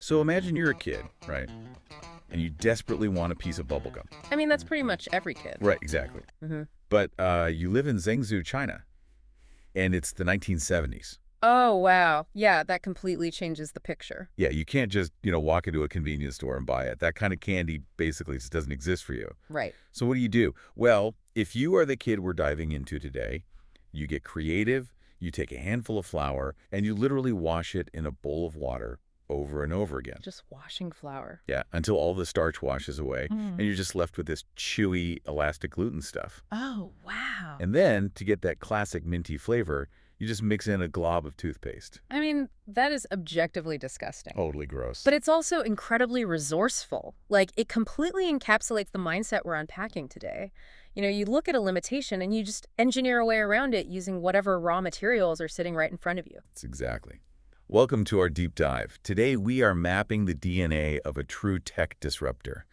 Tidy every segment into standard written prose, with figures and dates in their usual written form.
So imagine you're a kid, right? And you desperately want a piece of bubblegum. I mean, that's pretty much every kid. Right, exactly. Hmm. But you live in Zhengzhou, China, and it's the 1970s. Oh, wow. Yeah, that completely changes the picture. Yeah, you can't just, walk into a convenience store and buy it. That kind of candy basically just doesn't exist for you. Right. So what do you do? Well, if you are the kid we're diving into today, you get creative, you take a handful of flour, and you literally wash it in a bowl of water over and over again. Just washing flour. Yeah, until all the starch washes away, and you're just left with this chewy, elastic gluten stuff. Oh, wow. And then, to get that classic minty flavor, you just mix in a glob of toothpaste. I mean, that is objectively disgusting. Totally gross. But it's also incredibly resourceful. Like, it completely encapsulates the mindset we're unpacking today. You look at a limitation and you just engineer a way around it using whatever raw materials are sitting right in front of you. That's exactly. Welcome to our deep dive. Today, we are mapping the DNA of a true tech disruptor.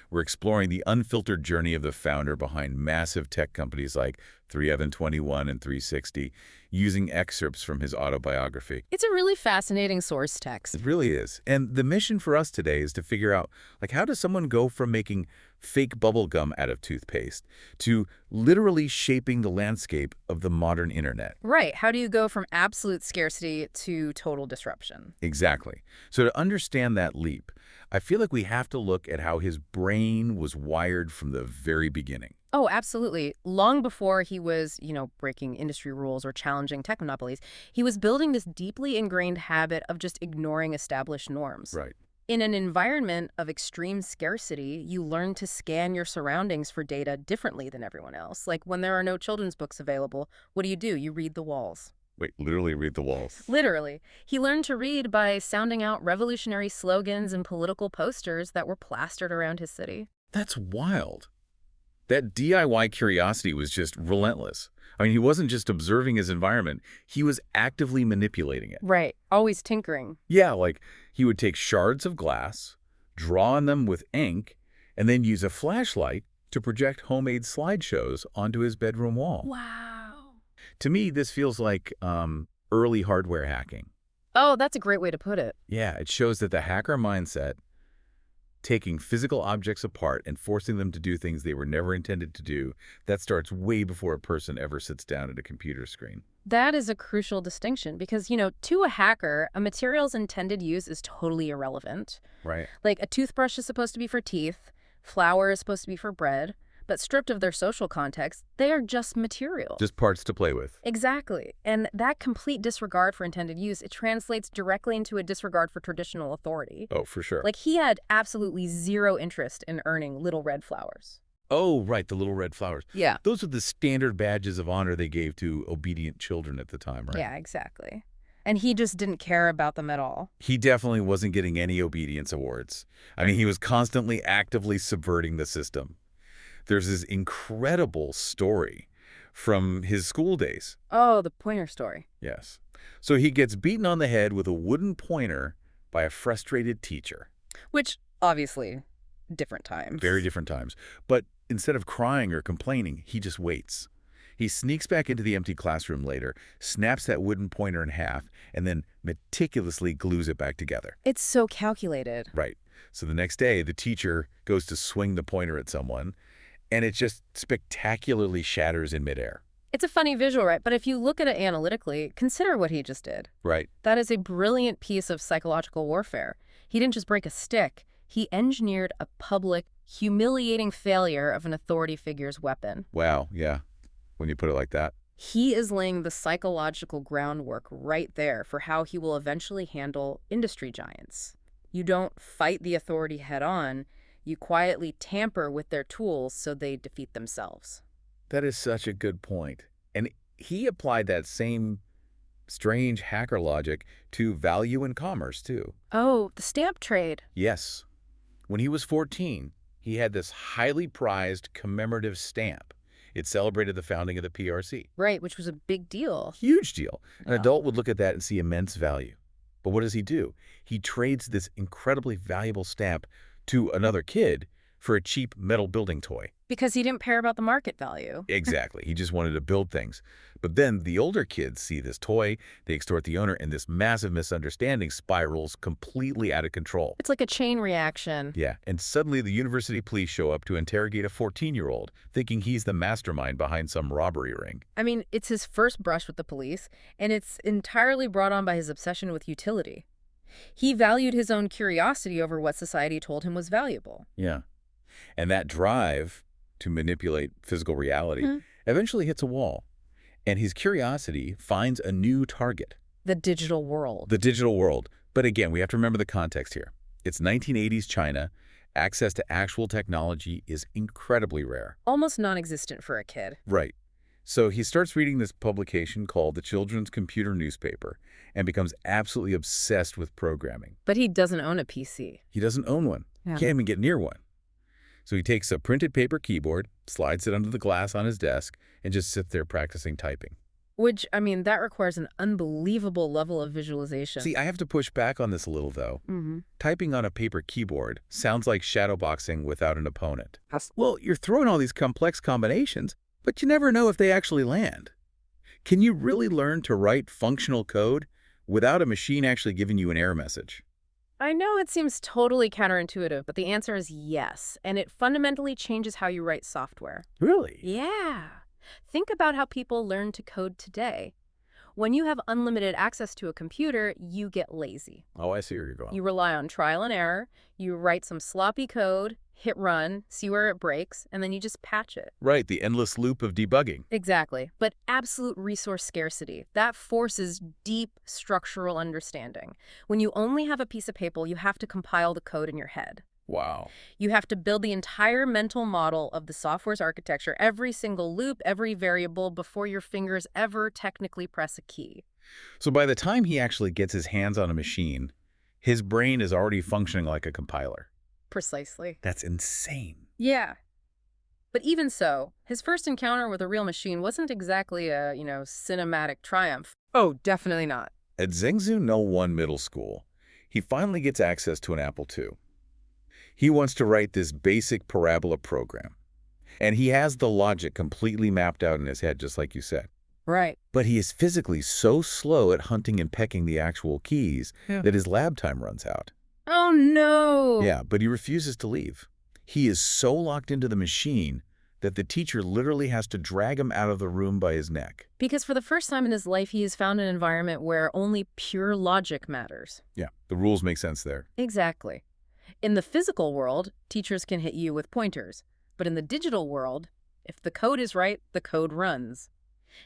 We're exploring the unfiltered journey of the founder behind massive tech companies like 3Evan21 and 360, using excerpts from his autobiography. It's a really fascinating source text. It really is. And the mission for us today is to figure out, how does someone go from making fake bubble gum out of toothpaste to literally shaping the landscape of the modern internet? Right. How do you go from absolute scarcity to total disruption? Exactly. So to understand that leap, I feel like we have to look at how his brain was wired from the very beginning. Oh, absolutely. Long before he was, breaking industry rules or challenging tech monopolies, he was building this deeply ingrained habit of just ignoring established norms. Right. In an environment of extreme scarcity, you learn to scan your surroundings for data differently than everyone else. Like when there are no children's books available, what do? You read the walls. Wait, literally read the walls. Literally. He learned to read by sounding out revolutionary slogans and political posters that were plastered around his city. That's wild. That DIY curiosity was just relentless. I mean, he wasn't just observing his environment, he was actively manipulating it. Right. Always tinkering. Yeah, like he would take shards of glass, draw on them with ink, and then use a flashlight to project homemade slideshows onto his bedroom wall. Wow. To me, this feels like early hardware hacking. Oh, that's a great way to put it. Yeah, it shows that the hacker mindset, taking physical objects apart and forcing them to do things they were never intended to do, that starts way before a person ever sits down at a computer screen. That is a crucial distinction because, to a hacker, a material's intended use is totally irrelevant. Right. Like a toothbrush is supposed to be for teeth, flour is supposed to be for bread, but stripped of their social context, they are just material. Just parts to play with. Exactly. And that complete disregard for intended use, it translates directly into a disregard for traditional authority. Oh, for sure. Like he had absolutely zero interest in earning little red flowers. Oh, right, the little red flowers. Yeah. Those are the standard badges of honor they gave to obedient children at the time, right? Yeah, exactly. And he just didn't care about them at all. He definitely wasn't getting any obedience awards. I mean, he was constantly actively subverting the system. There's this incredible story from his school days. Oh, the pointer story. Yes. So he gets beaten on the head with a wooden pointer by a frustrated teacher. Which, obviously, different times. Very different times. But instead of crying or complaining, he just waits. He sneaks back into the empty classroom later, snaps that wooden pointer in half, and then meticulously glues it back together. It's so calculated. Right. So the next day, the teacher goes to swing the pointer at someone, and it just spectacularly shatters in midair. It's a funny visual, right? But if you look at it analytically, consider what he just did. Right. That is a brilliant piece of psychological warfare. He didn't just break a stick. He engineered a public, humiliating failure of an authority figure's weapon. Wow, yeah, when you put it like that. He is laying the psychological groundwork right there for how he will eventually handle industry giants. You don't fight the authority head-on. You quietly tamper with their tools so they defeat themselves. That is such a good point. And he applied that same strange hacker logic to value and commerce, too. Oh, the stamp trade. Yes. When he was 14, he had this highly prized commemorative stamp. It celebrated the founding of the PRC. Right, which was a big deal. Huge deal. An Yeah. adult would look at that and see immense value. But what does he do? He trades this incredibly valuable stamp to another kid for a cheap metal building toy. Because he didn't care about the market value. Exactly. He just wanted to build things. But then the older kids see this toy, they extort the owner, and this massive misunderstanding spirals completely out of control. It's like a chain reaction. Yeah, and suddenly the university police show up to interrogate a 14-year-old, thinking he's the mastermind behind some robbery ring. I mean, it's his first brush with the police, and it's entirely brought on by his obsession with utility. He valued his own curiosity over what society told him was valuable. Yeah. And that drive to manipulate physical reality eventually hits a wall, and his curiosity finds a new target. The digital world. The digital world. But again, we have to remember the context here. It's 1980s China. Access to actual technology is incredibly rare. Almost non-existent for a kid. Right. So he starts reading this publication called the Children's Computer Newspaper and becomes absolutely obsessed with programming. But he doesn't own a PC. He doesn't own one. Yeah. Can't even get near one. So he takes a printed paper keyboard, slides it under the glass on his desk, and just sits there practicing typing. Which, I mean, that requires an unbelievable level of visualization. See, I have to push back on this a little, though. Typing on a paper keyboard sounds like shadowboxing without an opponent. Well, you're throwing all these complex combinations, but you never know if they actually land. Can you really learn to write functional code without a machine actually giving you an error message? I know it seems totally counterintuitive, but the answer is yes, and it fundamentally changes how you write software. Really? Yeah. Think about how people learn to code today. When you have unlimited access to a computer, you get lazy. Oh, I see where you're going. You rely on trial and error, you write some sloppy code, hit run, see where it breaks, and then you just patch it. Right, the endless loop of debugging. Exactly. But absolute resource scarcity, that forces deep structural understanding. When you only have a piece of paper, you have to compile the code in your head. Wow. You have to build the entire mental model of the software's architecture, every single loop, every variable, before your fingers ever technically press a key. So by the time he actually gets his hands on a machine, his brain is already functioning like a compiler. Precisely. That's insane. Yeah. But even so, his first encounter with a real machine wasn't exactly a, cinematic triumph. Oh, definitely not. At Zhengzhou No. 1 Middle School, he finally gets access to an Apple II. He wants to write this basic parabola program, and he has the logic completely mapped out in his head, just like you said. Right. But he is physically so slow at hunting and pecking the actual keys that his lab time runs out. Oh, no. Yeah, but he refuses to leave. He is so locked into the machine that the teacher literally has to drag him out of the room by his neck. Because for the first time in his life, he has found an environment where only pure logic matters. Yeah, the rules make sense there. Exactly. In the physical world, teachers can hit you with pointers. But in the digital world, if the code is right, the code runs.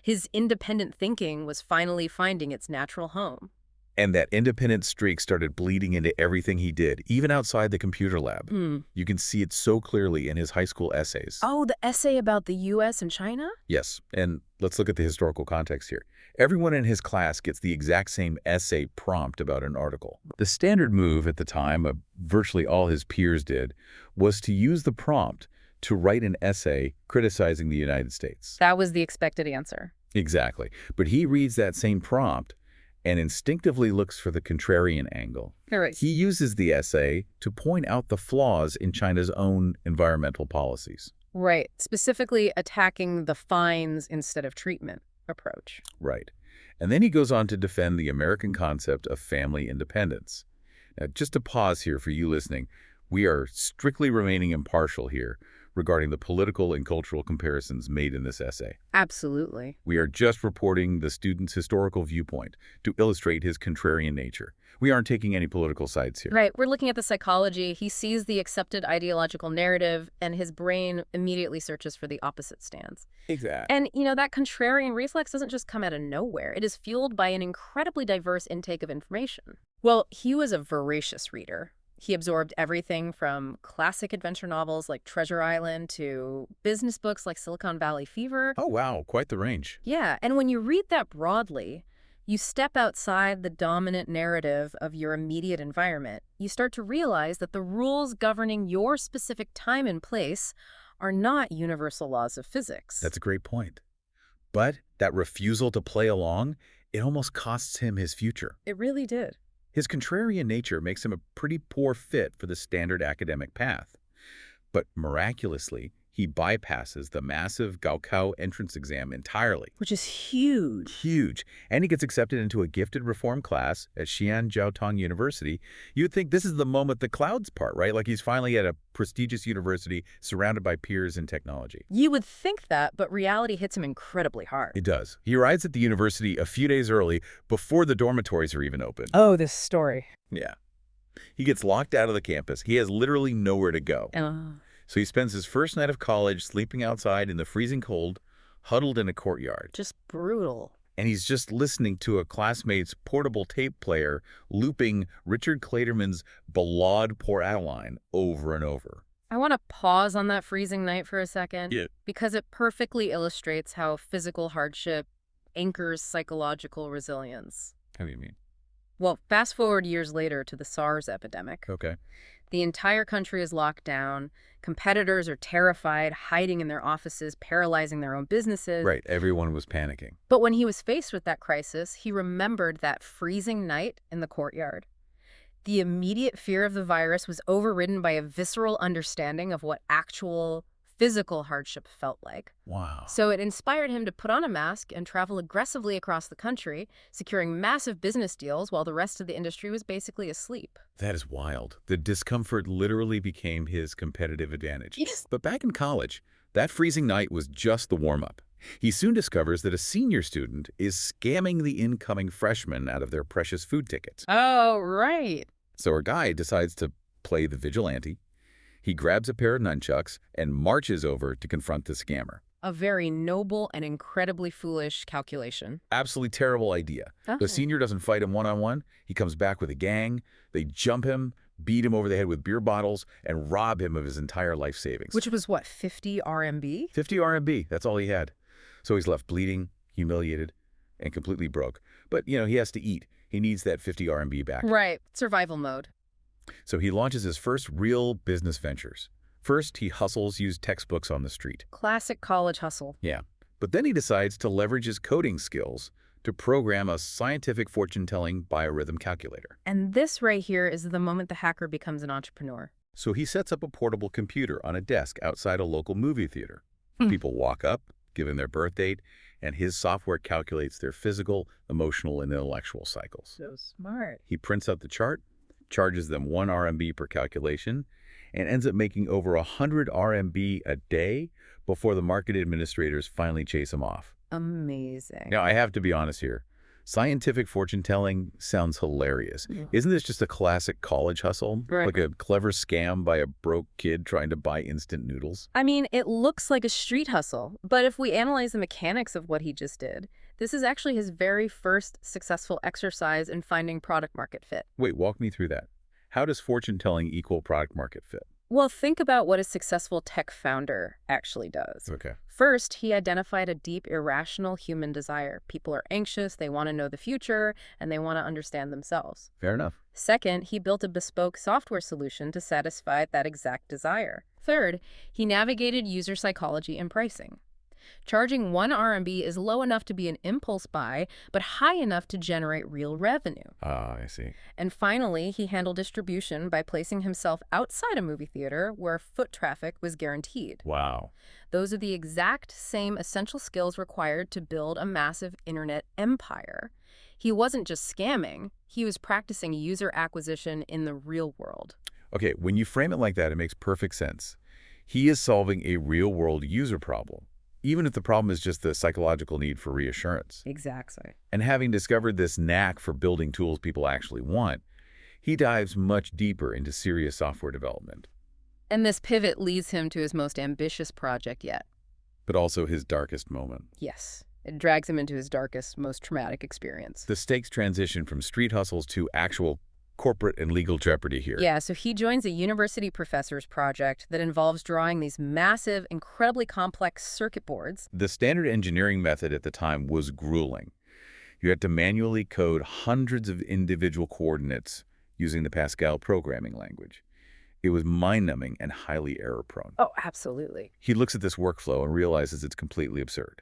His independent thinking was finally finding its natural home. And that independent streak started bleeding into everything he did, even outside the computer lab. You can see it so clearly in his high school essays. Oh, the essay about the U.S. and China? Yes, and let's look at the historical context here. Everyone in his class gets the exact same essay prompt about an article. The standard move at the time, virtually all his peers did, was to use the prompt to write an essay criticizing the United States. That was the expected answer. Exactly. But he reads that same prompt and instinctively looks for the contrarian angle. Right. He uses the essay to point out the flaws in China's own environmental policies. Right. Specifically attacking the fines instead of treatment approach. Right. And then he goes on to defend the American concept of family independence. Now, just to pause here for you listening, we are strictly remaining impartial here regarding the political and cultural comparisons made in this essay. Absolutely. We are just reporting the student's historical viewpoint to illustrate his contrarian nature. We aren't taking any political sides here. Right. We're looking at the psychology. He sees the accepted ideological narrative, and his brain immediately searches for the opposite stance. Exactly. And, that contrarian reflex doesn't just come out of nowhere. It is fueled by an incredibly diverse intake of information. Well, he was a voracious reader. He absorbed everything from classic adventure novels like Treasure Island to business books like Silicon Valley Fever. Oh, wow. Quite the range. Yeah, and when you read that broadly, you step outside the dominant narrative of your immediate environment. You start to realize that the rules governing your specific time and place are not universal laws of physics. That's a great point. But that refusal to play along, it almost costs him his future. It really did. His contrarian nature makes him a pretty poor fit for the standard academic path. But miraculously, he bypasses the massive Gaokao entrance exam entirely. Which is huge. Huge. And he gets accepted into a gifted reform class at Xi'an Jiaotong University. You'd think this is the moment the clouds part, right? Like he's finally at a prestigious university surrounded by peers in technology. You would think that, but reality hits him incredibly hard. It does. He arrives at the university a few days early, before the dormitories are even open. Oh, this story. Yeah. He gets locked out of the campus. He has literally nowhere to go. So he spends his first night of college sleeping outside in the freezing cold, huddled in a courtyard. Just brutal. And he's just listening to a classmate's portable tape player looping Richard Clayderman's Ballade pour Adeline over and over. I want to pause on that freezing night for a second. Yeah. Because it perfectly illustrates how physical hardship anchors psychological resilience. How do you mean? Well, fast forward years later to the SARS epidemic. Okay. The entire country is locked down. Competitors are terrified, hiding in their offices, paralyzing their own businesses. Right. Everyone was panicking. But when he was faced with that crisis, he remembered that freezing night in the courtyard. The immediate fear of the virus was overridden by a visceral understanding of what actual physical hardship felt like. Wow. So it inspired him to put on a mask and travel aggressively across the country, securing massive business deals while the rest of the industry was basically asleep. That is wild. The discomfort literally became his competitive advantage. Yes. But back in college, that freezing night was just the warm-up. He soon discovers that a senior student is scamming the incoming freshmen out of their precious food tickets. Oh, right. So our guy decides to play the vigilante. He grabs a pair of nunchucks and marches over to confront the scammer. A very noble and incredibly foolish calculation. Absolutely terrible idea. The senior doesn't fight him one-on-one. He comes back with a gang. They jump him, beat him over the head with beer bottles, and rob him of his entire life savings. Which was what, 50 RMB? 50 RMB, that's all he had. So he's left bleeding, humiliated, and completely broke. But, he has to eat. He needs that 50 RMB back. Right, survival mode. So he launches his first real business ventures. First, he hustles used textbooks on the street. Classic college hustle. Yeah. But then he decides to leverage his coding skills to program a scientific fortune-telling biorhythm calculator. And this right here is the moment the hacker becomes an entrepreneur. So he sets up a portable computer on a desk outside a local movie theater. People walk up, give him their birth date, and his software calculates their physical, emotional, and intellectual cycles. So smart. He prints out the chart, charges them 1 RMB per calculation, and ends up making over 100 RMB a day before the market administrators finally chase him off. Amazing. Now, I have to be honest here. Scientific fortune-telling sounds hilarious. Isn't this just a classic college hustle? Right. Like a clever scam by a broke kid trying to buy instant noodles? I mean, it looks like a street hustle, but if we analyze the mechanics of what he just did, this is actually his very first successful exercise in finding product market fit. Wait, walk me through that. How does fortune-telling equal product market fit? Well, think about what a successful tech founder actually does. Okay. First, he identified a deep, irrational human desire. People are anxious, they want to know the future, and they want to understand themselves. Fair enough. Second, he built a bespoke software solution to satisfy that exact desire. Third, he navigated user psychology and pricing. Charging 1 RMB is low enough to be an impulse buy, but high enough to generate real revenue. Ah, I see. And finally, he handled distribution by placing himself outside a movie theater where foot traffic was guaranteed. Wow. Those are the exact same essential skills required to build a massive internet empire. He wasn't just scamming, he was practicing user acquisition in the real world. Okay, when you frame it like that, it makes perfect sense. He is solving a real-world user problem, even if the problem is just the psychological need for reassurance. Exactly. And having discovered this knack for building tools people actually want, he dives much deeper into serious software development. And this pivot leads him to his most ambitious project yet. But also his darkest moment. Yes, it drags him into his darkest, most traumatic experience. The stakes transition from street hustles to actual corporate and legal jeopardy here. Yeah, so he joins a university professor's project that involves drawing these massive, incredibly complex circuit boards. The standard engineering method at the time was grueling. You had to manually code hundreds of individual coordinates using the Pascal programming language. It was mind-numbing and highly error-prone. Oh, absolutely. He looks at this workflow and realizes it's completely absurd.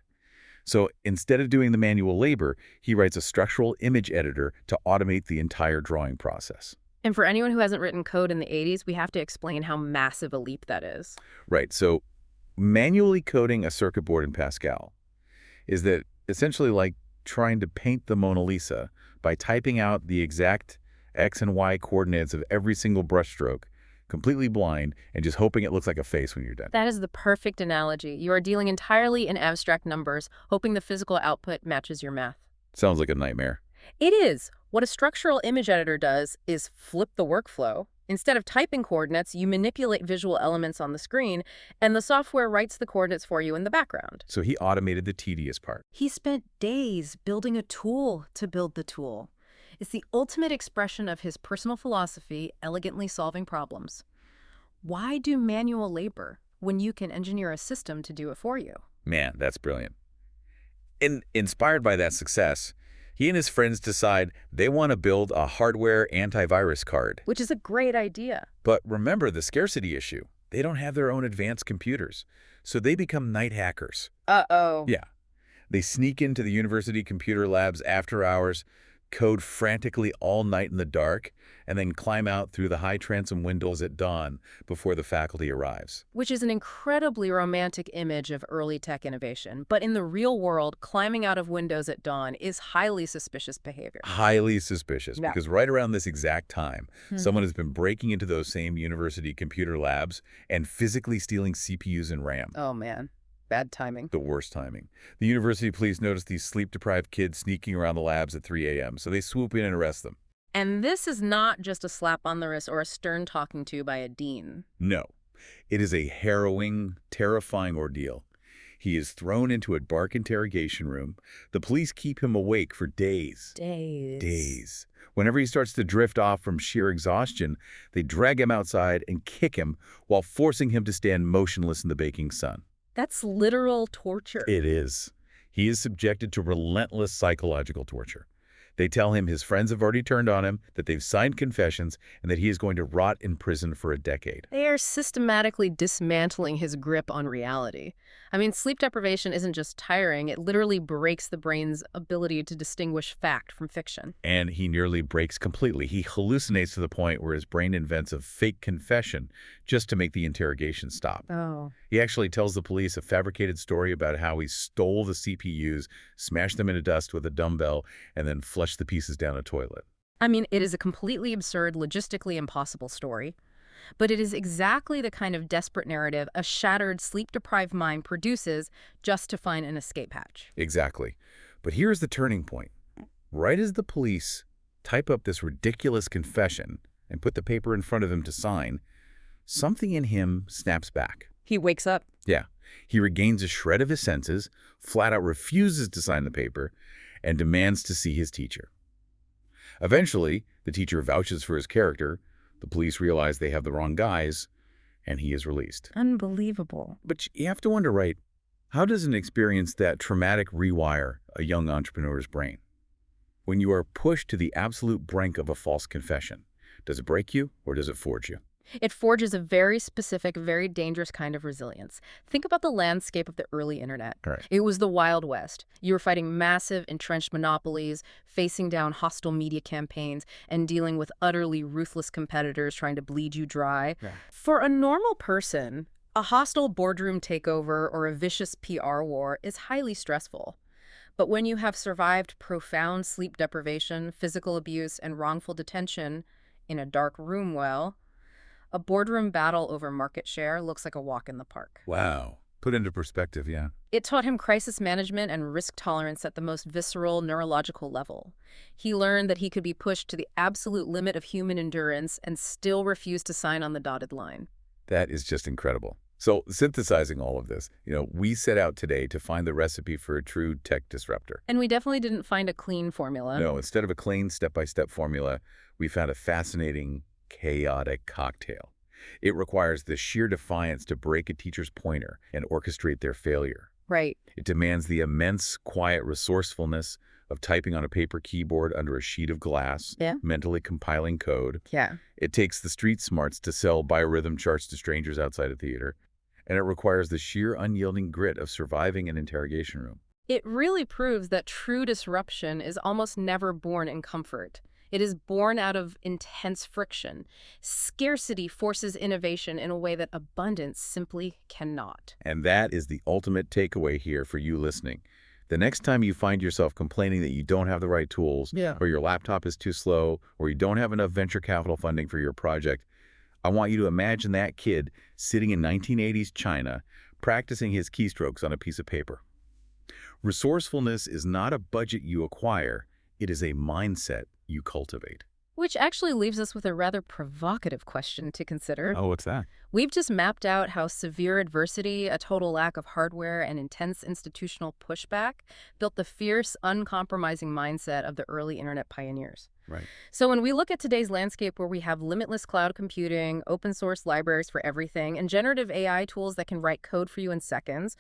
So instead of doing the manual labor, he writes a structural image editor to automate the entire drawing process. And for anyone who hasn't written code in the 80s, we have to explain how massive a leap that is. Right, so manually coding a circuit board in Pascal is that essentially like trying to paint the Mona Lisa by typing out the exact X and Y coordinates of every single brushstroke, completely blind, and just hoping it looks like a face when you're done. That is the perfect analogy. You are dealing entirely in abstract numbers, hoping the physical output matches your math. Sounds like a nightmare. It is. What a structural image editor does is flip the workflow. Instead of typing coordinates, you manipulate visual elements on the screen, and the software writes the coordinates for you in the background. So he automated the tedious part. He spent days building a tool to build the tool. It's the ultimate expression of his personal philosophy, elegantly solving problems. Why do manual labor when you can engineer a system to do it for you? Man, that's brilliant. Inspired by that success, he and his friends decide they want to build a hardware antivirus card. Which is a great idea. But remember the scarcity issue. They don't have their own advanced computers, so they become night hackers. Uh-oh. Yeah. They sneak into the university computer labs after hours, code frantically all night in the dark, and then climb out through the high transom windows at dawn before the faculty arrives. Which is an incredibly romantic image of early tech innovation. But in the real world, climbing out of windows at dawn is highly suspicious behavior. Highly suspicious, Yeah. because right around this exact time, someone has been breaking into those same university computer labs and physically stealing CPUs and RAM. Oh, man. Bad timing. The worst timing. The university police notice these sleep-deprived kids sneaking around the labs at 3 a.m., so they swoop in and arrest them. And this is not just a slap on the wrist or a stern talking to by a dean. No. It is a harrowing, terrifying ordeal. He is thrown into a dark interrogation room. The police keep him awake for days. Days. Whenever he starts to drift off from sheer exhaustion, they drag him outside and kick him while forcing him to stand motionless in the baking sun. That's literal torture. It is. He is subjected to relentless psychological torture. They tell him his friends have already turned on him, that they've signed confessions, and that he is going to rot in prison for a decade. They are systematically dismantling his grip on reality. I mean, sleep deprivation isn't just tiring, it literally breaks the brain's ability to distinguish fact from fiction. And he nearly breaks completely. He hallucinates to the point where his brain invents a fake confession just to make the interrogation stop. Oh. He actually tells the police a fabricated story about how he stole the CPUs, smashed them into dust with a dumbbell, and then flushed the pieces down a toilet. I mean, it is a completely absurd, logistically impossible story. But it is exactly the kind of desperate narrative a shattered, sleep-deprived mind produces just to find an escape hatch. Exactly. But here's the turning point. Right as the police type up this ridiculous confession and put the paper in front of him to sign, something in him snaps back. He wakes up. Yeah. He regains a shred of his senses, flat out refuses to sign the paper, and demands to see his teacher. Eventually, the teacher vouches for his character, the police realize they have the wrong guys, and he is released. Unbelievable. But you have to wonder, right, how does an experience that traumatic rewire a young entrepreneur's brain? When you are pushed to the absolute brink of a false confession, does it break you or does it forge you? It forges a very specific, very dangerous kind of resilience. Think about the landscape of the early internet. Right. It was the Wild West. You were fighting massive, entrenched monopolies, facing down hostile media campaigns, and dealing with utterly ruthless competitors trying to bleed you dry. Yeah. For a normal person, a hostile boardroom takeover or a vicious PR war is highly stressful. But when you have survived profound sleep deprivation, physical abuse, and wrongful detention in a dark room, well, a boardroom battle over market share looks like a walk in the park. Wow. Put into perspective, yeah. It taught him crisis management and risk tolerance at the most visceral neurological level. He learned that he could be pushed to the absolute limit of human endurance and still refuse to sign on the dotted line. That is just incredible. So synthesizing all of this, we set out today to find the recipe for a true tech disruptor. And we definitely didn't find a clean formula. No, instead of a clean step-by-step formula, we found a fascinating, chaotic cocktail. It requires the sheer defiance to break a teacher's pointer and orchestrate their failure. Right. It demands the immense, quiet resourcefulness of typing on a paper keyboard under a sheet of glass, Yeah. mentally compiling code. Yeah. It takes the street smarts to sell biorhythm charts to strangers outside a theater. And it requires the sheer unyielding grit of surviving an interrogation room. It really proves that true disruption is almost never born in comfort. It is born out of intense friction. Scarcity forces innovation in a way that abundance simply cannot. And that is the ultimate takeaway here for you listening. The next time you find yourself complaining that you don't have the right tools, Yeah. or your laptop is too slow, or you don't have enough venture capital funding for your project, I want you to imagine that kid sitting in 1980s China, practicing his keystrokes on a piece of paper. Resourcefulness is not a budget you acquire, it is a mindset you cultivate. Which actually leaves us with a rather provocative question to consider. Oh, what's that? We've just mapped out how severe adversity, a total lack of hardware, and intense institutional pushback built the fierce, uncompromising mindset of the early internet pioneers. Right. So when we look at today's landscape where we have limitless cloud computing, open source libraries for everything, and generative AI tools that can write code for you in seconds,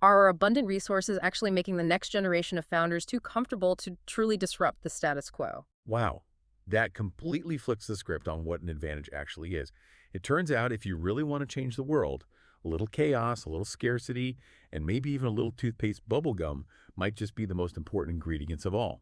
are our abundant resources actually making the next generation of founders too comfortable to truly disrupt the status quo? Wow. That completely flips the script on what an advantage actually is. It turns out if you really want to change the world, a little chaos, a little scarcity, and maybe even a little toothpaste bubblegum might just be the most important ingredients of all.